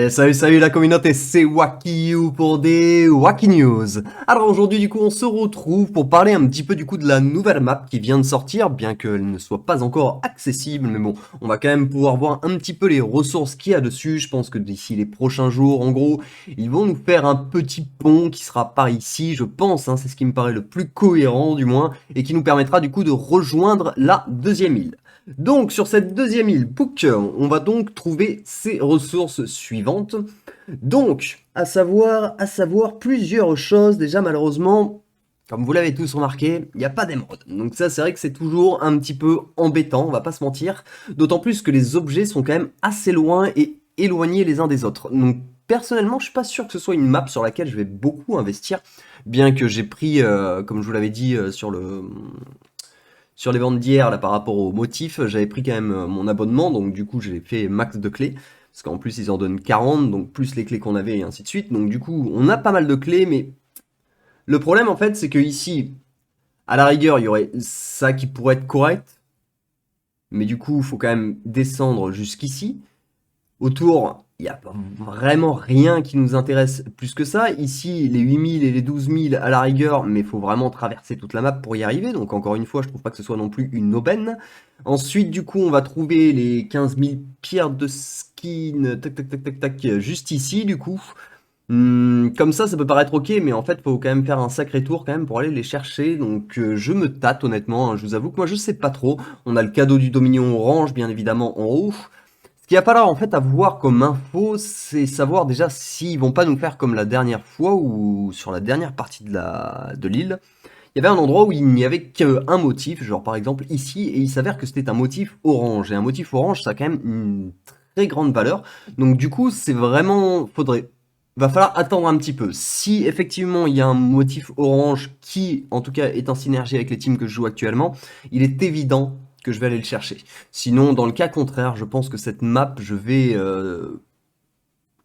Et salut la communauté, c'est Wakiu pour des Wacky News. Alors aujourd'hui du coup on se retrouve pour parler un petit peu du coup de la nouvelle map qui vient de sortir, bien qu'elle ne soit pas encore accessible, mais bon, on va quand même pouvoir voir un petit peu les ressources qu'il y a dessus. Je pense que d'ici les prochains jours, en gros, ils vont nous faire un petit pont qui sera par ici, je pense, hein, c'est ce qui me paraît le plus cohérent du moins, et qui nous permettra du coup de rejoindre la deuxième île. Donc sur cette deuxième île, Book, on va donc trouver ces ressources suivantes. Donc, à savoir plusieurs choses. Déjà malheureusement, comme vous l'avez tous remarqué, il n'y a pas d'émeraude. Donc ça c'est vrai que c'est toujours un petit peu embêtant, on va pas se mentir. D'autant plus que les objets sont quand même assez loin et éloignés les uns des autres. Donc personnellement, je suis pas sûr que ce soit une map sur laquelle je vais beaucoup investir. Bien que j'ai pris, comme je vous l'avais dit sur les ventes d'hier, là, par rapport au motif, j'avais pris quand même mon abonnement, donc du coup, j'ai fait max de clés. Parce qu'en plus, ils en donnent 40, donc plus les clés qu'on avait, et ainsi de suite. Donc du coup, on a pas mal de clés, mais le problème, en fait, c'est que ici, à la rigueur, il y aurait ça qui pourrait être correct. Mais du coup, il faut quand même descendre jusqu'ici. Autour, il n'y a vraiment rien qui nous intéresse plus que ça. Ici, les 8000 et les 12000 à la rigueur, mais il faut vraiment traverser toute la map pour y arriver. Donc encore une fois, je trouve pas que ce soit non plus une aubaine. Ensuite, du coup, on va trouver les 15 000 pierres de skin, tac tac tac tac tac, juste ici, du coup. Comme ça peut paraître ok, mais en fait, faut quand même faire un sacré tour quand même pour aller les chercher. Donc je me tâte honnêtement, hein, je vous avoue que moi je sais pas trop. On a le cadeau du Dominion orange, bien évidemment, en haut. Ce qu'il va falloir en fait avoir comme info, c'est savoir déjà s'ils vont pas nous faire comme la dernière fois ou sur la dernière partie de l'île. Il y avait un endroit où il n'y avait qu'un motif, genre par exemple ici, et il s'avère que c'était un motif orange. Et un motif orange, ça a quand même une très grande valeur. Donc du coup, c'est vraiment, va falloir attendre un petit peu. Si effectivement il y a un motif orange qui, en tout cas, est en synergie avec les teams que je joue actuellement, il est évident que je vais aller le chercher. Sinon, dans le cas contraire, je pense que cette map, je vais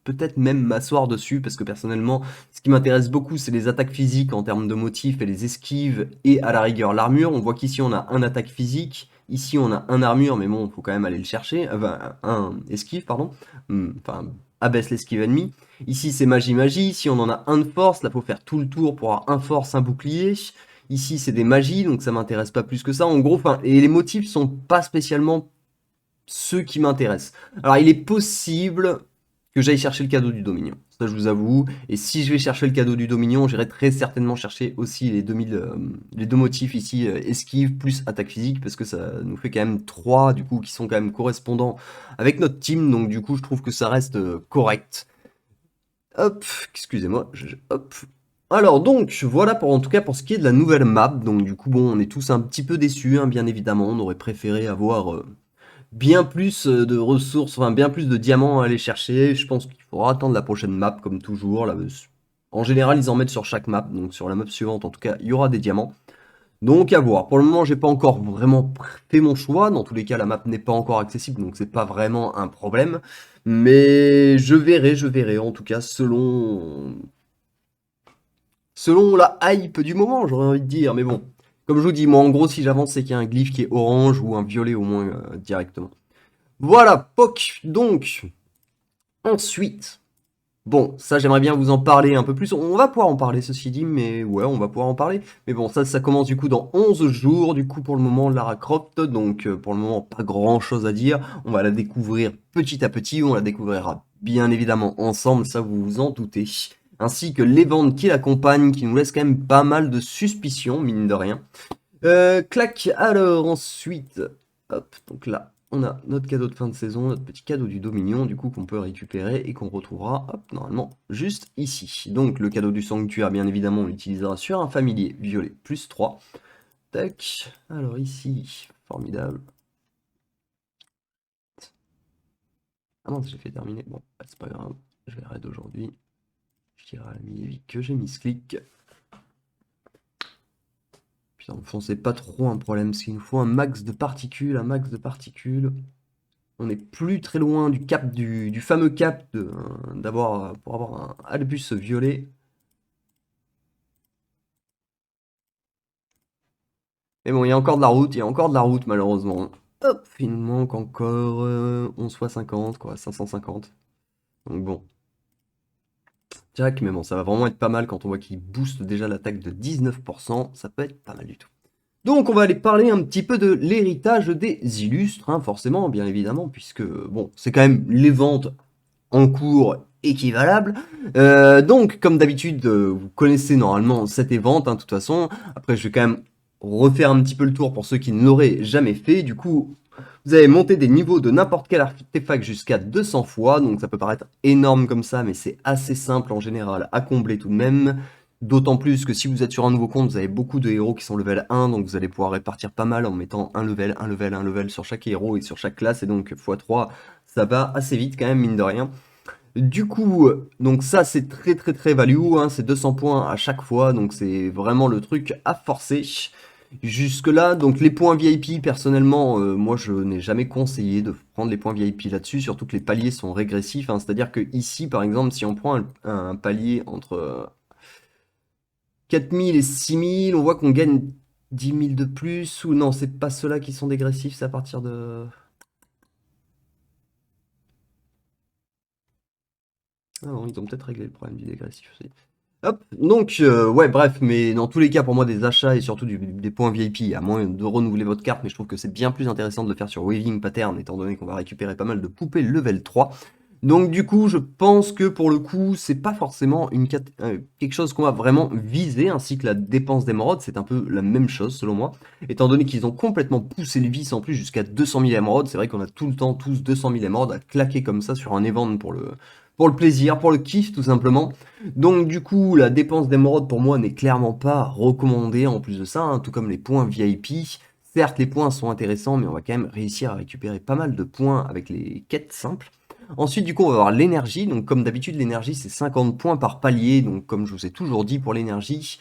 peut-être même m'asseoir dessus, parce que personnellement, ce qui m'intéresse beaucoup, c'est les attaques physiques en termes de motifs et les esquives, et à la rigueur l'armure. On voit qu'ici on a un attaque physique, ici on a un armure, mais bon, il faut quand même aller le chercher, enfin, un esquive, pardon, enfin, abaisse l'esquive ennemie. Ici c'est magie, ici on en a un de force, là faut faire tout le tour pour avoir un force, un bouclier. Ici c'est des magies, donc ça m'intéresse pas plus que ça, en gros, enfin, et les motifs sont pas spécialement ceux qui m'intéressent. Alors il est possible que j'aille chercher le cadeau du Dominion. Ça, je vous avoue. Et si je vais chercher le cadeau du Dominion, j'irai très certainement chercher aussi les 2000, les deux motifs ici, esquive plus attaque physique, parce que ça nous fait quand même 3, du coup, qui sont quand même correspondants avec notre team. Donc, du coup, je trouve que ça reste correct. Hop, excusez-moi, hop. Alors donc, voilà pour en tout cas pour ce qui est de la nouvelle map. Donc du coup, bon, on est tous un petit peu déçus, hein, bien évidemment. On aurait préféré avoir bien plus de ressources, enfin bien plus de diamants à aller chercher. Je pense qu'il faudra attendre la prochaine map comme toujours. Là, en général, ils en mettent sur chaque map, donc sur la map suivante, en tout cas, il y aura des diamants. Donc à voir. Pour le moment, j'ai pas encore vraiment fait mon choix. Dans tous les cas, la map n'est pas encore accessible, donc c'est pas vraiment un problème. Mais je verrai. En tout cas, selon la hype du moment, j'aurais envie de dire. Mais bon, comme je vous dis, moi en gros, si j'avance, c'est qu'il y a un glyphe qui est orange ou un violet au moins directement. Voilà, POC, donc, ensuite, bon, ça j'aimerais bien vous en parler un peu plus, on va pouvoir en parler ceci dit, mais ouais, on va pouvoir en parler, mais bon, ça commence du coup dans 11 jours, du coup pour le moment, Lara Croft, donc pour le moment, pas grand chose à dire, on va la découvrir petit à petit, on la découvrira bien évidemment ensemble, ça vous vous en doutez, ainsi que les ventes qui l'accompagnent, qui nous laissent quand même pas mal de suspicions, mine de rien. Clac, alors ensuite, hop, donc là, on a notre cadeau de fin de saison, notre petit cadeau du Dominion, du coup, qu'on peut récupérer et qu'on retrouvera, hop, normalement, juste ici. Donc, le cadeau du sanctuaire, bien évidemment, on l'utilisera sur un familier violet, plus 3. Tac, alors ici, formidable. Ah non, j'ai fait terminer, bon, bah, c'est pas grave, je vais arrêter aujourd'hui. Je dirai à la vie que j'ai mis ce clic. Putain, en fond, c'est pas trop un problème, parce qu'il nous faut un max de particules, un max de particules. On n'est plus très loin du cap du fameux cap pour avoir un Albus violet. Mais bon, il y a encore de la route, il y a encore de la route malheureusement. Hop, il nous manque encore 11 fois 50, quoi, 550. Donc bon, Jack, mais bon, ça va vraiment être pas mal quand on voit qu'il booste déjà l'attaque de 19%, ça peut être pas mal du tout. Donc on va aller parler un petit peu de l'héritage des illustres, hein, forcément, bien évidemment, puisque bon, c'est quand même les ventes en cours équivalables. Donc comme d'habitude, vous connaissez normalement cette vente, hein, de toute façon. Après, je vais quand même refaire un petit peu le tour pour ceux qui ne l'auraient jamais fait. Du coup, vous avez monté des niveaux de n'importe quel artefact jusqu'à 200 fois, donc ça peut paraître énorme comme ça, mais c'est assez simple en général à combler tout de même. D'autant plus que si vous êtes sur un nouveau compte, vous avez beaucoup de héros qui sont level 1, donc vous allez pouvoir répartir pas mal en mettant un level, un level, un level sur chaque héros et sur chaque classe, et donc x3, ça va assez vite quand même, mine de rien. Du coup, donc ça c'est très très très value, hein, c'est 200 points à chaque fois, donc c'est vraiment le truc à forcer. Jusque là, donc les points VIP, personnellement, moi je n'ai jamais conseillé de prendre les points VIP là-dessus, surtout que les paliers sont régressifs, hein, c'est-à-dire que ici par exemple, si on prend un palier entre 4000 et 6000, on voit qu'on gagne 10 000 de plus, ou non, c'est pas ceux-là qui sont dégressifs, c'est à partir de... Ah non, ils ont peut-être réglé le problème du dégressif aussi. Hop, donc ouais bref, mais dans tous les cas pour moi des achats et surtout des points VIP, à moins de renouveler votre carte, mais je trouve que c'est bien plus intéressant de le faire sur Waving Pattern, étant donné qu'on va récupérer pas mal de poupées level 3. Donc du coup je pense que pour le coup c'est pas forcément quelque chose qu'on va vraiment viser, ainsi que la dépense d'émeraudes, c'est un peu la même chose selon moi, étant donné qu'ils ont complètement poussé le vice en plus jusqu'à 200 000 émeraudes, c'est vrai qu'on a tout le temps tous 200 000 émeraudes à claquer comme ça sur un event pour le plaisir, pour le kiff tout simplement. Donc du coup, la dépense d'émeraude pour moi n'est clairement pas recommandée en plus de ça, hein, tout comme les points VIP. Certes, les points sont intéressants, mais on va quand même réussir à récupérer pas mal de points avec les quêtes simples. Ensuite, du coup, on va avoir l'énergie. Donc comme d'habitude, l'énergie, c'est 50 points par palier. Donc comme je vous ai toujours dit pour l'énergie,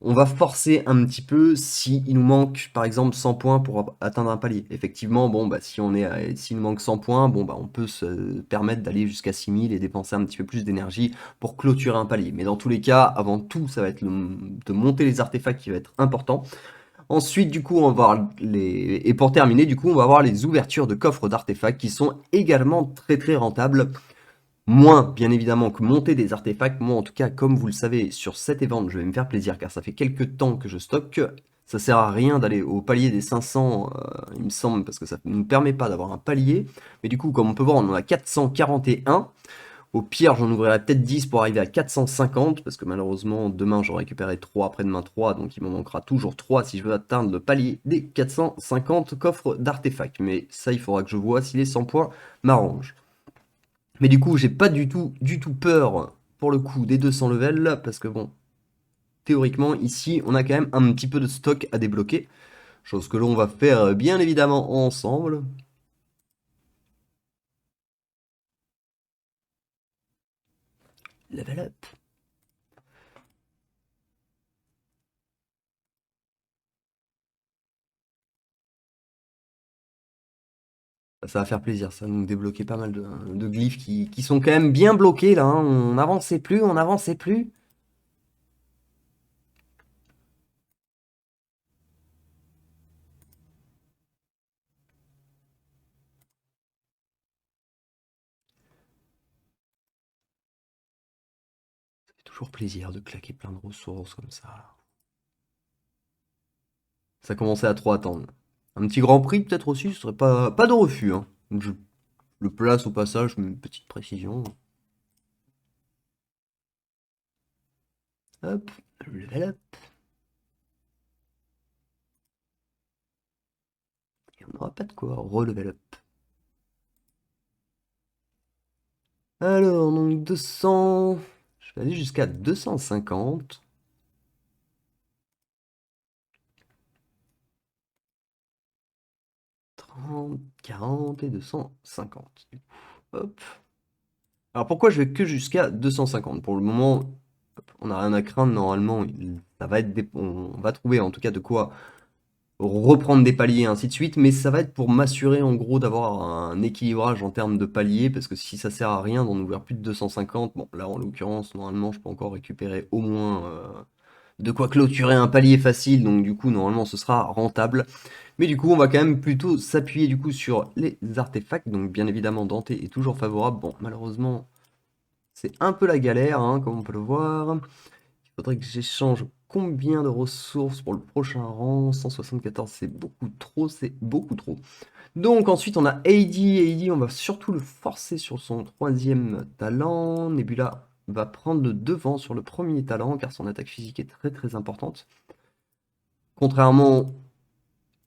on va forcer un petit peu si il nous manque par exemple 100 points pour atteindre un palier. Effectivement, bon bah s'il nous manque 100 points, bon bah on peut se permettre d'aller jusqu'à 6000 et dépenser un petit peu plus d'énergie pour clôturer un palier. Mais dans tous les cas, avant tout, ça va être de monter les artefacts qui va être important. Ensuite, du coup, on va voir les... Et pour terminer, du coup, on va voir les ouvertures de coffres d'artefacts qui sont également très très rentables. Moins, bien évidemment, que monter des artefacts. Moi, en tout cas, comme vous le savez, sur cet event, je vais me faire plaisir car ça fait quelques temps que je stocke. Ça sert à rien d'aller au palier des 500, il me semble, parce que ça ne nous permet pas d'avoir un palier. Mais du coup, comme on peut voir, on en a 441. Au pire, j'en ouvrirai peut-être 10 pour arriver à 450, parce que malheureusement, demain, j'en récupérerai 3, après-demain 3, donc il m'en manquera toujours 3 si je veux atteindre le palier des 450 coffres d'artefacts. Mais ça, il faudra que je vois si les 100 points m'arrangent. Mais du coup, j'ai pas du tout peur pour le coup des 200 levels, parce que bon, théoriquement, ici, on a quand même un petit peu de stock à débloquer. Chose que l'on va faire bien évidemment ensemble. Level up. Ça va faire plaisir, ça va nous débloquer pas mal de glyphes qui sont quand même bien bloqués là, hein. On n'avançait plus, on n'avançait plus. C'est toujours plaisir de claquer plein de ressources comme ça. Ça commençait à trop attendre. Un petit grand prix peut-être aussi, ce serait pas de refus, hein. Je le place au passage, une petite précision. Hop, level up. Et on n'aura pas de quoi relevel up. Alors, donc 200... Je vais aller jusqu'à 250. 30, 40 et 250. Hop. Alors pourquoi je vais que jusqu'à 250? Pour le moment, hop, on n'a rien à craindre. Normalement, ça va être on va trouver en tout cas de quoi reprendre des paliers et ainsi de suite. Mais ça va être pour m'assurer en gros d'avoir un équilibrage en termes de paliers. Parce que si ça sert à rien d'en ouvrir plus de 250, bon là en l'occurrence, normalement je peux encore récupérer au moins de quoi clôturer un palier facile. Donc du coup, normalement ce sera rentable. Mais du coup, on va quand même plutôt s'appuyer du coup sur les artefacts. Donc bien évidemment, Dante est toujours favorable. Bon, malheureusement, c'est un peu la galère, hein, comme on peut le voir. Il faudrait que j'échange combien de ressources pour le prochain rang? 174, c'est beaucoup trop, c'est beaucoup trop. Donc ensuite on a AD. AD, on va surtout le forcer sur son troisième talent. Nebula va prendre le devant sur le premier talent car son attaque physique est très très importante. Contrairement...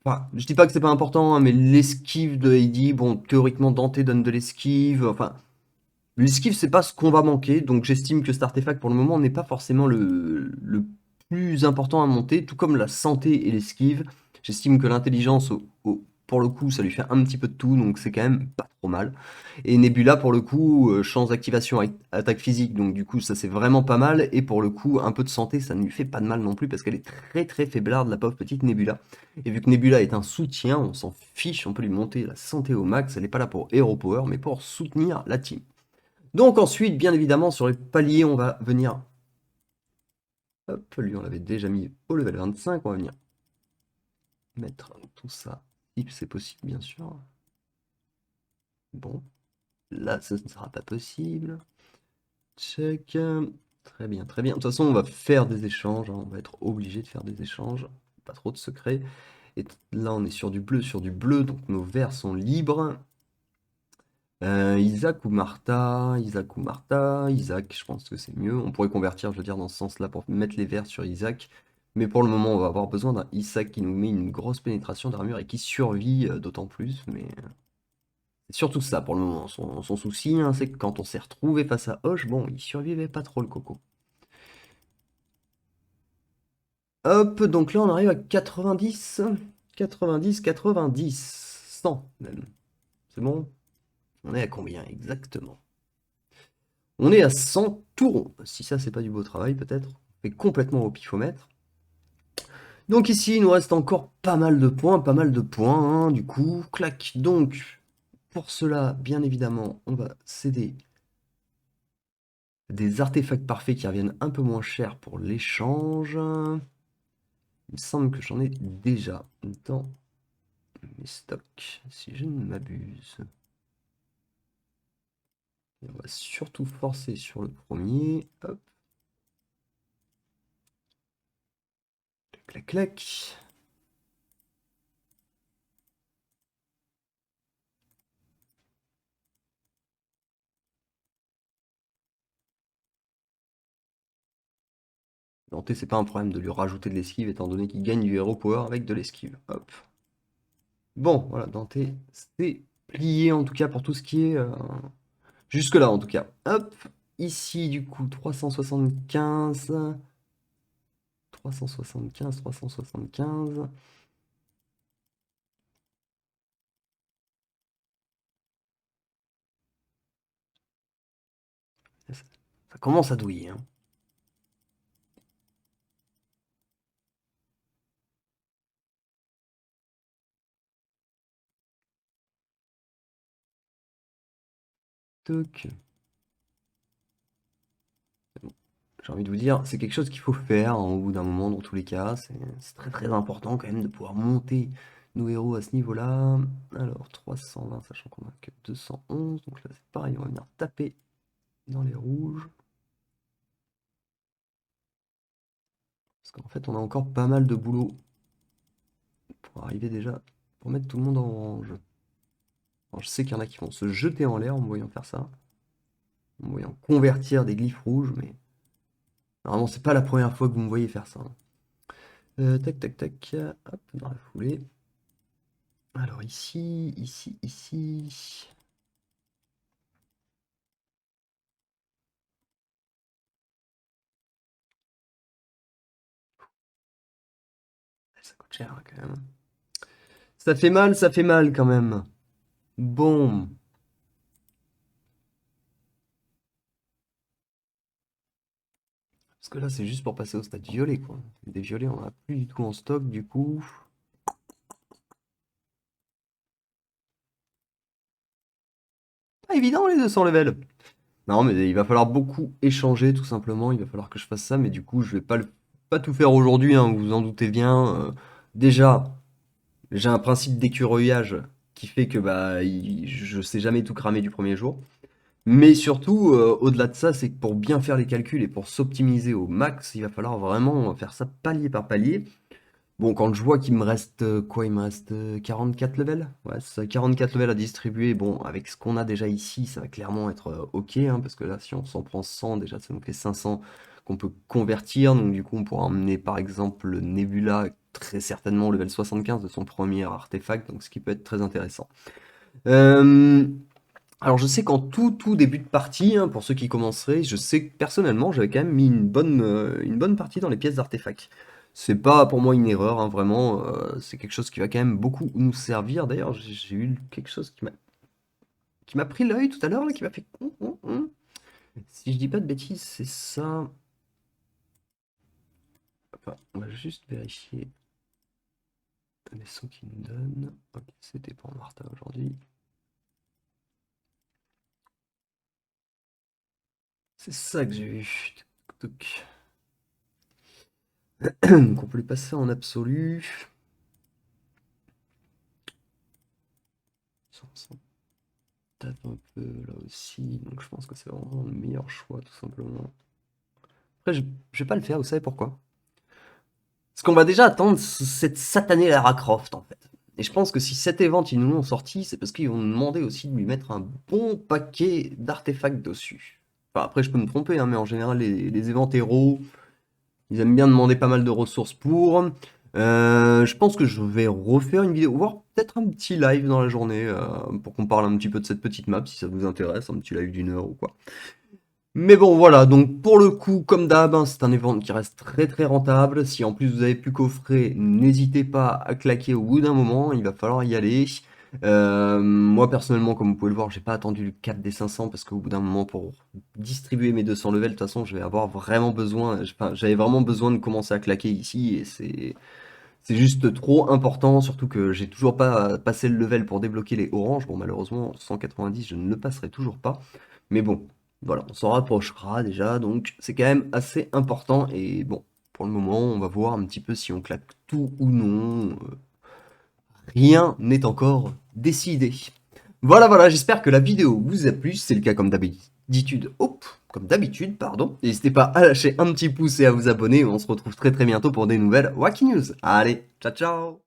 Enfin, je dis pas que c'est pas important, hein, mais l'esquive de AD, bon, théoriquement Dante donne de l'esquive, enfin... L'esquive, c'est pas ce qu'on va manquer, donc j'estime que cet artefact pour le moment n'est pas forcément le plus important à monter, tout comme la santé et l'esquive. J'estime que l'intelligence, pour le coup, ça lui fait un petit peu de tout, donc c'est quand même pas trop mal. Et Nebula, pour le coup, chance d'activation avec attaque physique, donc du coup, ça c'est vraiment pas mal. Et pour le coup, un peu de santé, ça ne lui fait pas de mal non plus, parce qu'elle est très très faiblarde, la pauvre petite Nebula. Et vu que Nebula est un soutien, on s'en fiche, on peut lui monter la santé au max, elle n'est pas là pour Hero Power, mais pour soutenir la team. Donc ensuite, bien évidemment, sur les paliers, on va venir... Hop, lui, on l'avait déjà mis au level 25. On va venir mettre tout ça, si c'est possible, bien sûr. Bon, là, ce ne sera pas possible. Check. Très bien, très bien. De toute façon, on va faire des échanges, hein. On va être obligé de faire des échanges. Pas trop de secrets. Et là, on est sur du bleu, donc nos verts sont libres. Isaac ou Martha, Isaac ou Martha, Isaac, je pense que c'est mieux. On pourrait convertir, je veux dire, dans ce sens-là pour mettre les verts sur Isaac. Mais pour le moment, on va avoir besoin d'un Isaac qui nous met une grosse pénétration d'armure et qui survit d'autant plus. Mais c'est surtout ça pour le moment. Son souci, hein, c'est que quand on s'est retrouvé face à Hoche, bon, il survivait pas trop le coco. Hop, donc là on arrive à 90, 90, 90, 100 même. C'est bon? On est à combien exactement? On est à 100 tourons. Si ça, c'est pas du beau travail, peut-être. On fait complètement au pifomètre. Donc ici, il nous reste encore pas mal de points, hein, du coup. Clac. Donc, pour cela, bien évidemment, on va céder des artefacts parfaits qui reviennent un peu moins cher pour l'échange. Il me semble que j'en ai déjà dans mes stocks, si je ne m'abuse. Et on va surtout forcer sur le premier. Hop. Clac, clac. Dante, c'est pas un problème de lui rajouter de l'esquive, étant donné qu'il gagne du hero power avec de l'esquive. Hop. Bon, voilà, Dante, c'est plié en tout cas pour tout ce qui est... jusque-là en tout cas. Hop. Ici, du coup, 375. 375, 375. Ça commence à douiller, hein. Toc. J'ai envie de vous dire, c'est quelque chose qu'il faut faire, hein, au bout d'un moment, dans tous les cas. C'est très très important quand même de pouvoir monter nos héros à ce niveau-là. Alors, 320, sachant qu'on a que 211. Donc là, c'est pareil, on va venir taper dans les rouges. Parce qu'en fait, on a encore pas mal de boulot pour arriver déjà, pour mettre tout le monde en orange. Alors, je sais qu'il y en a qui vont se jeter en l'air en me voyant faire ça. En me voyant convertir des glyphes rouges, mais normalement, c'est pas la première fois que vous me voyez faire ça, hein. Tac, tac, tac. Hop, dans la foulée. Alors ici, ici, ici. Ça coûte cher, hein, quand même. Ça fait mal quand même. Bon. Parce que là, c'est juste pour passer au stade violet, quoi. Des violets, on en a plus du tout en stock, du coup. Pas évident, les 200 levels. Non, mais il va falloir beaucoup échanger, tout simplement. Il va falloir que je fasse ça, mais du coup, je vais pas tout faire aujourd'hui, hein, vous vous en doutez bien. Déjà, j'ai un principe d'écureuillage qui fait que bah, je sais jamais tout cramer du premier jour. Mais surtout, au-delà de ça, c'est que pour bien faire les calculs et pour s'optimiser au max, il va falloir vraiment faire ça palier par palier. Bon, quand je vois qu'il me reste quoi? Il me reste 44 levels? Ouais, c'est ça, 44 levels à distribuer. Bon, avec ce qu'on a déjà ici, ça va clairement être ok, hein, parce que là, si on s'en prend 100, déjà, ça nous fait 500 qu'on peut convertir. Donc, du coup, on pourra emmener par exemple le Nebula, très certainement au level 75 de son premier artefact, donc ce qui peut être très intéressant. Euh, alors je sais qu'en tout début de partie, hein, pour ceux qui commenceraient, je sais que personnellement j'avais quand même mis une bonne partie dans les pièces d'artefacts. C'est pas pour moi une erreur, hein, vraiment, c'est quelque chose qui va quand même beaucoup nous servir. D'ailleurs, j'ai eu quelque chose qui m'a pris l'œil tout à l'heure, là, qui m'a fait... Si je dis pas de bêtises, c'est ça. Enfin, on va juste vérifier les sons qu'il nous donne. Ok, c'était pour Martha aujourd'hui. C'est ça que j'ai vu. Tuk, tuk. Donc on peut les passer en absolu. On s'en tape un peu là aussi. Donc je pense que c'est vraiment le meilleur choix tout simplement. Après je vais pas le faire, vous savez pourquoi? Parce qu'on va déjà attendre cette satanée Lara Croft en fait. Et je pense que si cet event ils nous l'ont sorti, c'est parce qu'ils vont nous demander aussi de lui mettre un bon paquet d'artefacts dessus. Enfin après je peux me tromper, hein, mais en général les events héros, ils aiment bien demander pas mal de ressources pour. Je pense que je vais refaire une vidéo, voire peut-être un petit live dans la journée, pour qu'on parle un petit peu de cette petite map, si ça vous intéresse, un petit live d'une heure ou quoi. Mais bon, voilà, donc pour le coup, comme d'hab, hein, c'est un event qui reste très très rentable. Si en plus vous avez pu coffrer, n'hésitez pas à claquer au bout d'un moment, il va falloir y aller. Moi personnellement, comme vous pouvez le voir, j'ai pas attendu le cap des 500 parce qu'au bout d'un moment, pour distribuer mes 200 levels, de toute façon, je vais avoir vraiment besoin, enfin, j'avais vraiment besoin de commencer à claquer ici et c'est juste trop important, surtout que j'ai toujours pas passé le level pour débloquer les oranges. Bon, malheureusement, 190, je ne le passerai toujours pas. Mais bon, voilà, on s'en rapprochera déjà, donc c'est quand même assez important. Et bon, pour le moment, on va voir un petit peu si on claque tout ou non. Rien n'est encore décidé. Voilà, voilà, j'espère que la vidéo vous a plu. Si c'est le cas comme d'habitude. Hop, comme d'habitude, pardon. N'hésitez pas à lâcher un petit pouce et à vous abonner. On se retrouve très très bientôt pour des nouvelles Wacky News. Allez, ciao ciao!